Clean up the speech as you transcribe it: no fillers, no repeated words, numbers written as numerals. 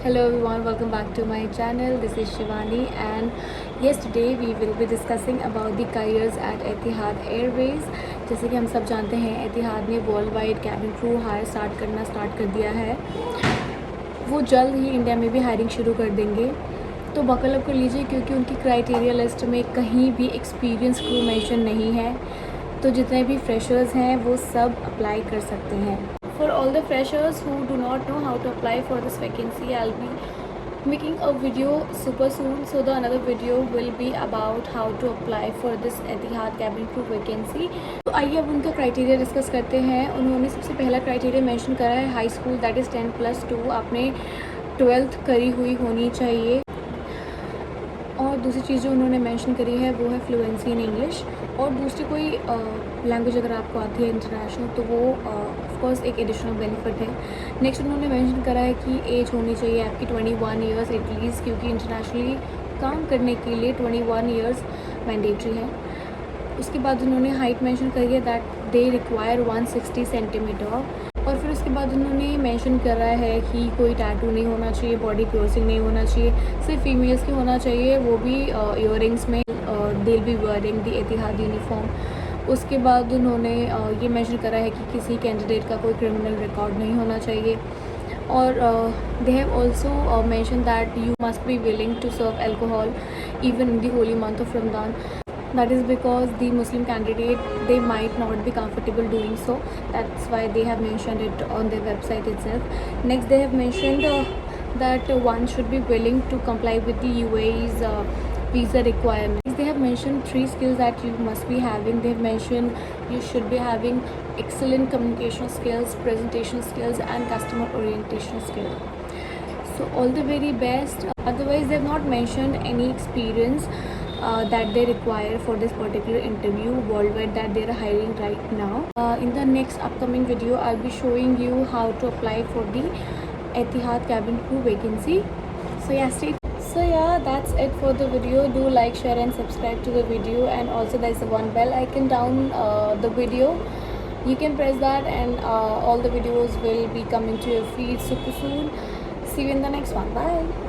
Hello everyone, welcome back to my channel. This is Shivani and yes, today we will be discussing about the careers at Etihad Airways. जैसे कि हम सब जानते हैं Etihad ने world wide cabin crew hire start कर दिया है। वो जल्द ही इंडिया में भी हायरिंग शुरू कर देंगे, तो बकल अप कर लीजिए क्योंकि उनकी क्राइटेरिया लिस्ट में कहीं भी एक्सपीरियंस क्रू मेंशन नहीं है। तो जितने भी फ्रेशर्स हैं वो सब अप्लाई कर सकते हैं। For all the freshers who do not know how to apply for this vacancy, I'll be making a video super soon. So the another video will be about how to apply for this Etihad cabin crew vacancy. तो आइए अब उनका criteria discuss करते हैं। उन्होंने सबसे पहला criteria mention करा है हाई स्कूल, दैट इज़ 10+2। आपने 12th करी हुई होनी चाहिए। और दूसरी चीज़ जो उन्होंने मेंशन करी है वो है फ्लुएंसी इन इंग्लिश। और दूसरी कोई लैंग्वेज अगर आपको आती है इंटरनेशनल तो वो ऑफ कोर्स एक एडिशनल बेनिफिट है। नेक्स्ट उन्होंने मेंशन करा है कि एज होनी चाहिए आपकी 21 ईयर्स एटलीस्ट, क्योंकि इंटरनेशनली काम करने के लिए 21 ईयर्स मैंडेटरी है। उसके बाद उन्होंने हाइट मेंशन करी है दैट दे रिक्वायर 160 सेंटीमीटर। और फिर उसके बाद उन्होंने मेंशन करा है कि कोई टैटू नहीं होना चाहिए, बॉडी piercing नहीं होना चाहिए, सिर्फ फीमेल्स के होना चाहिए, वो भी ईयरिंग्स में। दे B wearing the Etihad uniform. उसके बाद उन्होंने ये मेंशन करा है कि किसी कैंडिडेट का कोई क्रिमिनल रिकॉर्ड नहीं होना चाहिए। और they have also mention that you must be willing to serve alcohol even in the holy month of Ramadan. That is because the Muslim candidate, they might not be comfortable doing so. That's why they have mentioned it on their website itself. Next, they have mentioned that one should be willing to comply with the UAE's visa requirements. They have mentioned 3 skills that you must be having. They have mentioned you should be having excellent communication skills, presentation skills, and customer orientation skills. So all the very best. Otherwise, they have not mentioned any experience that they require for this particular interview worldwide that they are hiring right now. In the next upcoming video, I'll be showing you how to apply for the Etihad cabin crew vacancy. So yeah, that's it for the video. Do like, share and subscribe to the video, and also there's the one bell icon down the video. You can press that and all the videos will be coming to your feed super soon. See you in the next one. Bye.